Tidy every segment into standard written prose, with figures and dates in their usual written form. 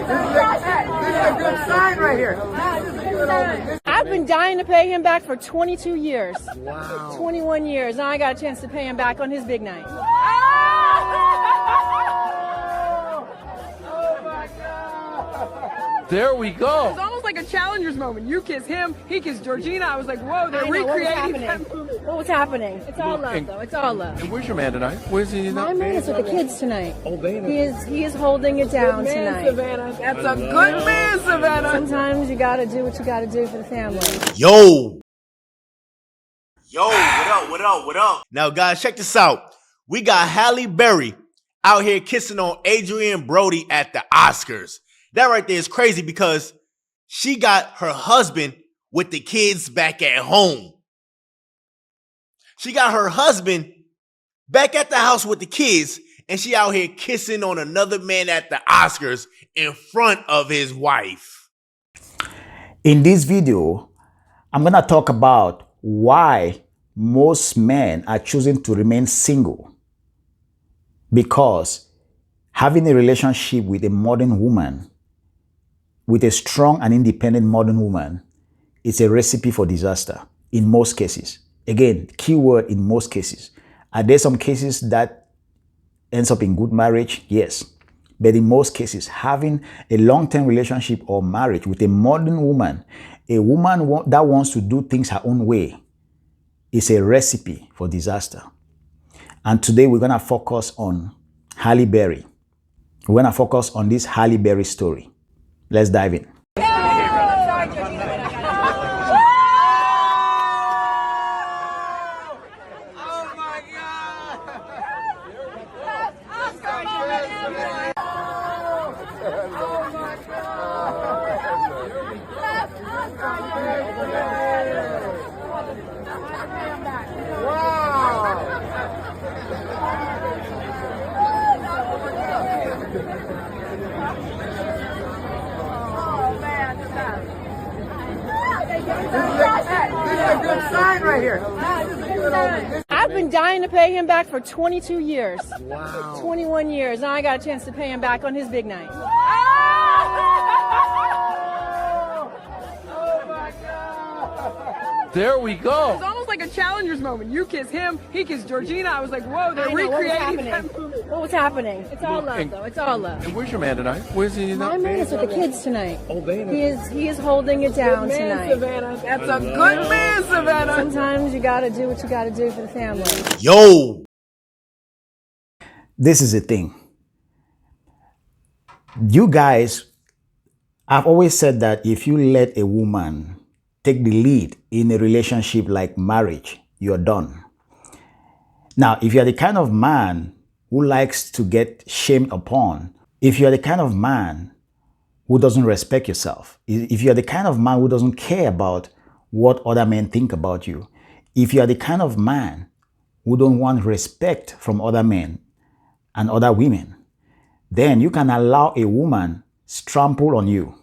a good sign right here. I've been dying to pay him back for 22 years. Wow. 21 years. Now I got a chance to pay him back on his big night. There we go. It's almost like a challenger's moment. You kiss him, he kissed Georgina. I was like, whoa, they're recreating that movie. What was happening? It's all love, though. It's all love. And where's your man tonight? Where's he? My man is with the kids tonight. Oh, He is holding it down Good man, tonight. Savannah. That's a good man, Savannah. Sometimes you gotta do what you gotta do for the family. Yo, what up? Now, guys, check this out. We got Halle Berry out here kissing on Adrien Brody at the Oscars. That right there is crazy because she got her husband with the kids back at home. She got her husband back at the house with the kids, and she out here kissing on another man at the Oscars in front of his wife. In this video, I'm going to talk about why most men are choosing to remain single. Because having a relationship with a modern woman, with a strong and independent modern woman, is a recipe for disaster in most cases. Again, keyword in most cases. Are there some cases that ends up in good marriage? Yes. But in most cases, having a long-term relationship or marriage with a modern woman, a woman that wants to do things her own way, is a recipe for disaster. And today we're going to focus on Halle Berry. We're going to focus on this Halle Berry story. Let's dive in. This is a good sign right here. I've been dying to pay him back for 22 years. Wow. 21 years. Now I got a chance to pay him back on his big night. There we go. It's almost like a challenger's moment. You kiss him, he kissed Georgina. I was like, whoa, they're recreating that movie. What was happening? It's all love, though. It's all love. And where's your man tonight? Where's he? My man is with the kids tonight. Oh, He is holding it down Good man, tonight. Savannah. That's a good man, Savannah. Sometimes you gotta do what you gotta do for the family. Yo. This is the thing. You guys, I've always said that if you let a woman take the lead in a relationship like marriage, you're done. Now, if you're the kind of man who likes to get shamed upon, if you're the kind of man who doesn't respect yourself, if you're the kind of man who doesn't care about what other men think about you, if you're the kind of man who don't want respect from other men and other women, then you can allow a woman trample on you.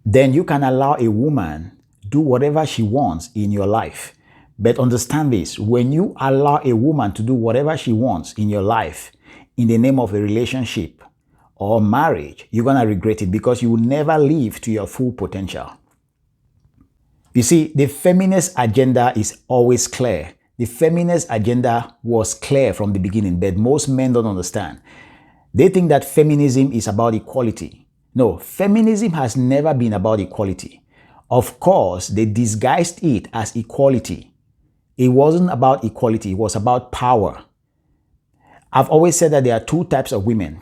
Then you can allow a woman do whatever she wants in your life. But understand this, when you allow a woman to do whatever she wants in your life in the name of a relationship or marriage, you're going to regret it because you will never live to your full potential. You see, the feminist agenda is always clear. The feminist agenda was clear from the beginning, but most men don't understand. They think that feminism is about equality. No, feminism has never been about equality. Of course, they disguised it as equality. It wasn't about equality, it was about power. I've always said that there are two types of women.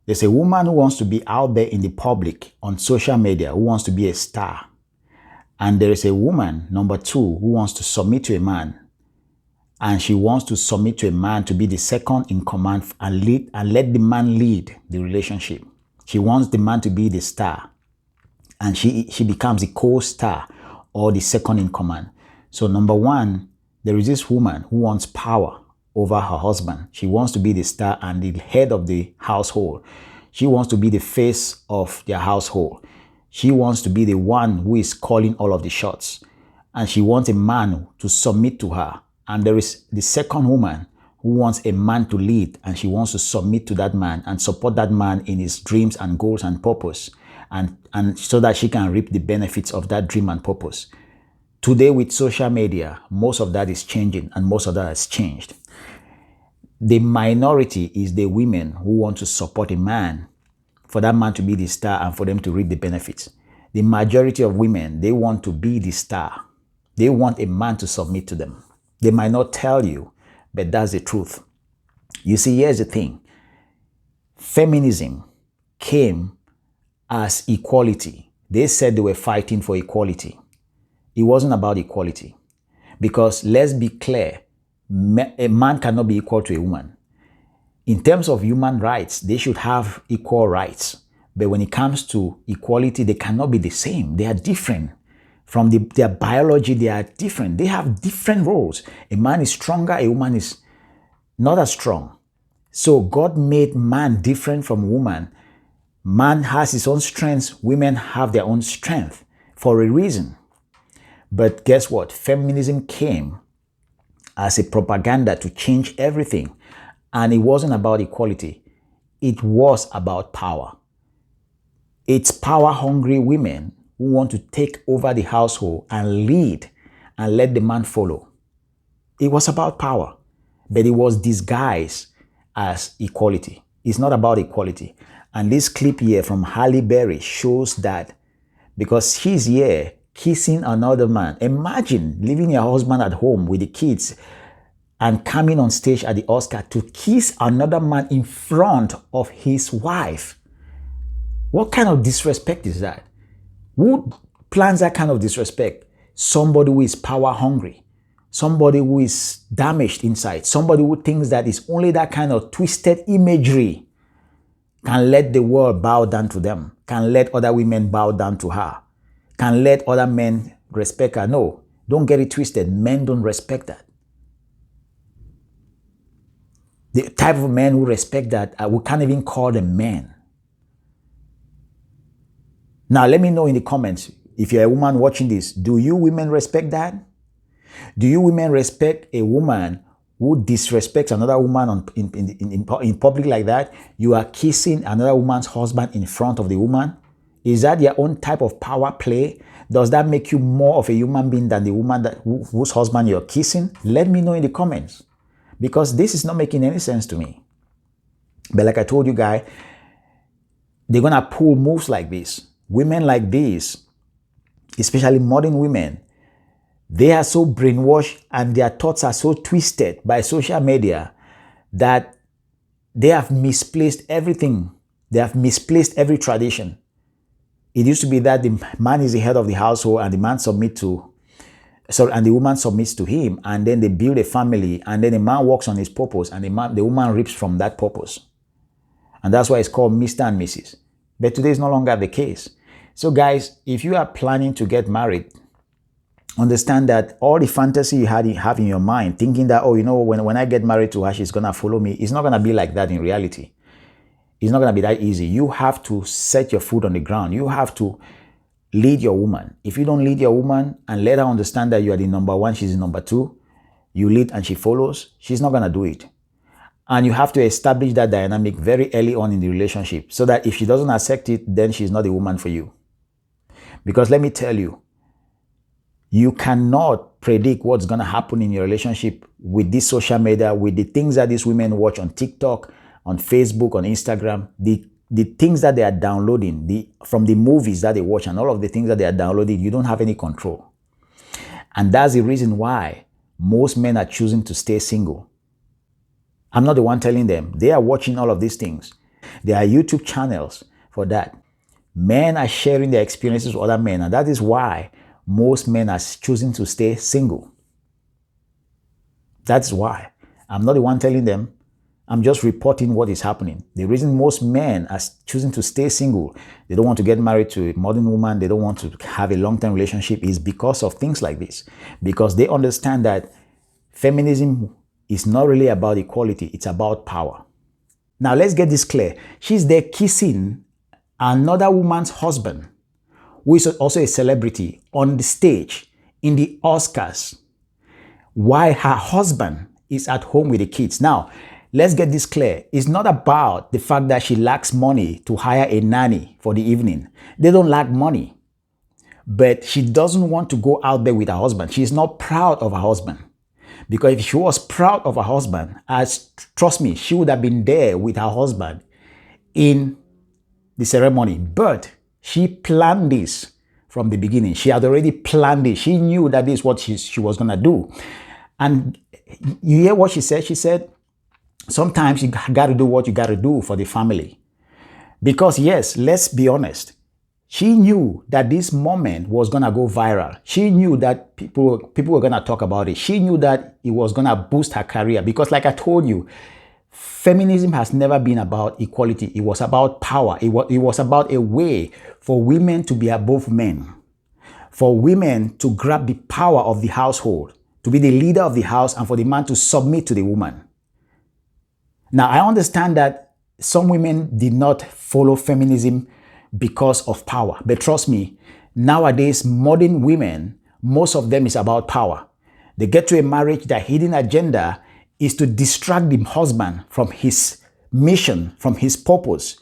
There's a woman who wants to be out there in the public on social media, who wants to be a star. And there is a woman, number two, who wants to submit to a man. And she wants to submit to a man to be the second in command and let the man lead the relationship. She wants the man to be the star. And she becomes the co-star or the second in command. So number one, there is this woman who wants power over her husband. She wants to be the star and the head of the household. She wants to be the face of their household. She wants to be the one who is calling all of the shots. And she wants a man to submit to her. And there is the second woman who wants a man to lead, and she wants to submit to that man and support that man in his dreams and goals and purpose, and so that she can reap the benefits of that dream and purpose. Today with social media, most of that is changing, and most of that has changed. The minority is the women who want to support a man, for that man to be the star and for them to reap the benefits. The majority of women, they want to be the star. They want a man to submit to them. They might not tell you, but that's the truth. You see, here's the thing. Feminism came as equality. They said they were fighting for equality. It wasn't about equality. Because let's be clear, a man cannot be equal to a woman. In terms of human rights, they should have equal rights. But when it comes to equality, they cannot be the same. They are different. From their biology, they are different. They have different roles. A man is stronger, a woman is not as strong. So God made man different from woman. Man has his own strengths, women have their own strength for a reason. But guess what? Feminism came as a propaganda to change everything. And it wasn't about equality. It was about power. It's power-hungry women who want to take over the household and lead and let the man follow. It was about power, but it was disguised as equality. It's not about equality. And this clip here from Halle Berry shows that, because she's here kissing another man. Imagine leaving your husband at home with the kids and coming on stage at the Oscar to kiss another man in front of his wife. What kind of disrespect is that? Who plans that kind of disrespect? Somebody who is power hungry. Somebody who is damaged inside. Somebody who thinks that it's only that kind of twisted imagery can let the world bow down to them, can let other women bow down to her, can let other men respect her. No, don't get it twisted. Men don't respect that. The type of men who respect that, we can't even call them men. Now, let me know in the comments, if you're a woman watching this, do you women respect that? Do you women respect a woman who disrespects another woman in public like that? You are kissing another woman's husband in front of the woman? Is that your own type of power play? Does that make you more of a human being than the woman whose husband you're kissing? Let me know in the comments. Because this is not making any sense to me. But like I told you guys, they're going to pull moves like this. Women like this, especially modern women, they are so brainwashed and their thoughts are so twisted by social media that they have misplaced everything. They have misplaced every tradition. It used to be that the man is the head of the household and the man and the woman submits to him, and then they build a family, and then the man works on his purpose, and the woman reaps from that purpose. And that's why it's called Mr. and Mrs. But today is no longer the case. So guys, if you are planning to get married, understand that all the fantasy you have in your mind, thinking that, oh, you know, when I get married to her, she's going to follow me. It's not going to be like that in reality. It's not going to be that easy. You have to set your foot on the ground. You have to lead your woman. If you don't lead your woman and let her understand that you are the number one, she's the number two, you lead and she follows, she's not going to do it. And you have to establish that dynamic very early on in the relationship so that if she doesn't accept it, then she's not the woman for you. Because let me tell you, you cannot predict what's going to happen in your relationship with this social media, with the things that these women watch on TikTok, on Facebook, on Instagram, the things that they are downloading, from the movies that they watch and all of the things that they are downloading, you don't have any control. And that's the reason why most men are choosing to stay single. I'm not the one telling them. They are watching all of these things. There are YouTube channels for that. Men are sharing their experiences with other men, and that is why most men are choosing to stay single. That's why. I'm not the one telling them. I'm just reporting what is happening. The reason most men are choosing to stay single, they don't want to get married to a modern woman, they don't want to have a long-term relationship, is because of things like this. Because they understand that feminism is not really about equality, it's about power. Now let's get this clear. She's there kissing another woman's husband, who is also a celebrity, on the stage in the Oscars, while her husband is at home with the kids. Now, let's get this clear. It's not about the fact that she lacks money to hire a nanny for the evening. They don't lack money. But she doesn't want to go out there with her husband. She's not proud of her husband. Because if she was proud of her husband, trust me, she would have been there with her husband in the ceremony. But she planned this from the beginning. She had already planned it. She knew that this is what she was going to do. And you hear what she said? She said, sometimes you got to do what you got to do for the family. Because yes, let's be honest. She knew that this moment was going to go viral. She knew that people were going to talk about it. She knew that it was going to boost her career. Because like I told you, feminism has never been about equality. It was about power. It was about a way for women to be above men. For women to grab the power of the household, to be the leader of the house, and for the man to submit to the woman. Now, I understand that some women did not follow feminism because of power. But trust me, nowadays, modern women, most of them is about power. They get to a marriage, their hidden agenda is to distract the husband from his mission, from his purpose.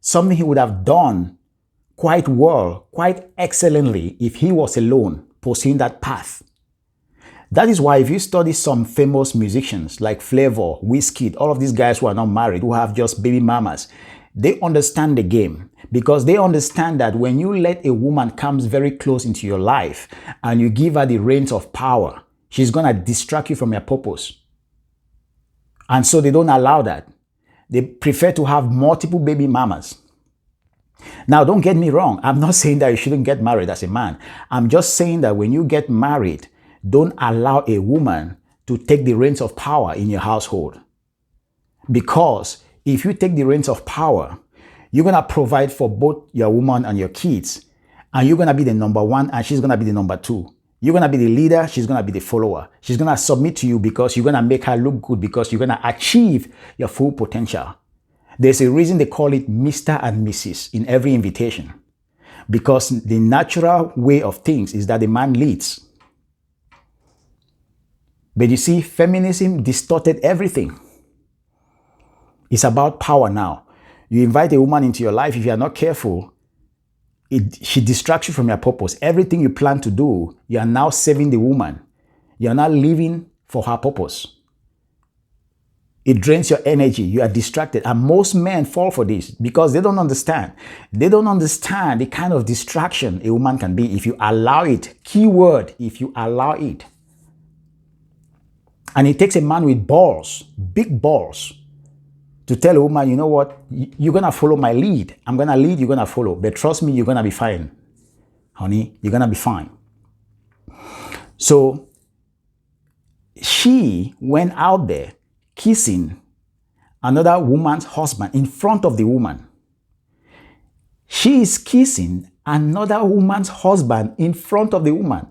Something he would have done quite well, quite excellently if he was alone pursuing that path. That is why if you study some famous musicians like Flavor, Wizkid, all of these guys who are not married, who have just baby mamas, they understand the game because they understand that when you let a woman come very close into your life and you give her the reins of power, she's going to distract you from your purpose. And so they don't allow that. They prefer to have multiple baby mamas. Now, don't get me wrong. I'm not saying that you shouldn't get married as a man. I'm just saying that when you get married, don't allow a woman to take the reins of power in your household. Because if you take the reins of power, you're going to provide for both your woman and your kids. And you're going to be the number one and she's going to be the number two. You're going to be the leader. She's going to be the follower. She's going to submit to you because you're going to make her look good, because you're going to achieve your full potential. There's a reason they call it Mr. and Mrs. in every invitation. Because the natural way of things is that the man leads. But you see, feminism distorted everything. It's about power now. You invite a woman into your life, if you are not careful, she distracts you from your purpose. Everything you plan to do, you are now saving the woman. You are not living for her purpose. It drains your energy. You are distracted. And most men fall for this because they don't understand. They don't understand the kind of distraction a woman can be if you allow it. Keyword, if you allow it. And it takes a man with balls, big balls, to tell a woman, you know what, you're going to follow my lead. I'm going to lead, you're going to follow. But trust me, you're going to be fine. Honey, you're going to be fine. So she went out there kissing another woman's husband in front of the woman. She is kissing another woman's husband in front of the woman.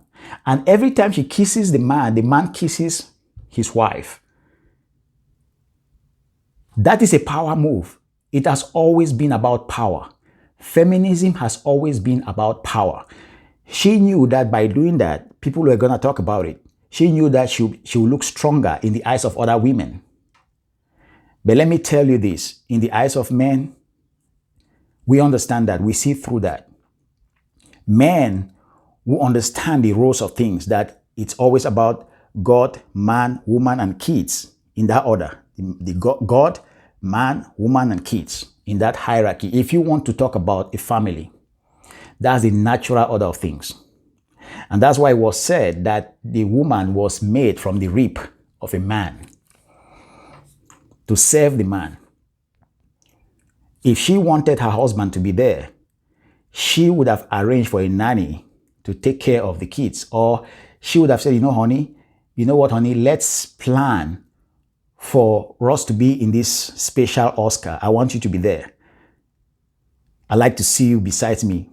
And every time she kisses the man kisses his wife. That is a power move. It has always been about power. Feminism has always been about power. She knew that by doing that, people were going to talk about it. She knew that she would look stronger in the eyes of other women. But let me tell you this, in the eyes of men, we understand that, we see through that. Men who understand the roles of things, that it's always about God, man, woman, and kids, in that order. The God, man, woman, and kids, in that hierarchy. If you want to talk about a family, that's the natural order of things. And that's why it was said that the woman was made from the rib of a man to serve the man. If she wanted her husband to be there, she would have arranged for a nanny to take care of the kids. Or she would have said, you know what, honey, let's plan for us to be in this special Oscar. I want you to be there. I like to see you beside me.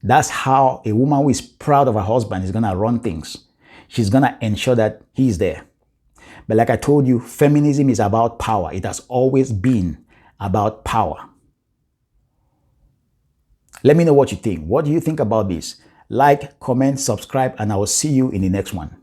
That's how a woman who is proud of her husband is going to run things. She's going to ensure that he's there. But like I told you, feminism is about power. It has always been about power. Let me know what you think. What do you think about this? Like, comment, subscribe, and I will see you in the next one.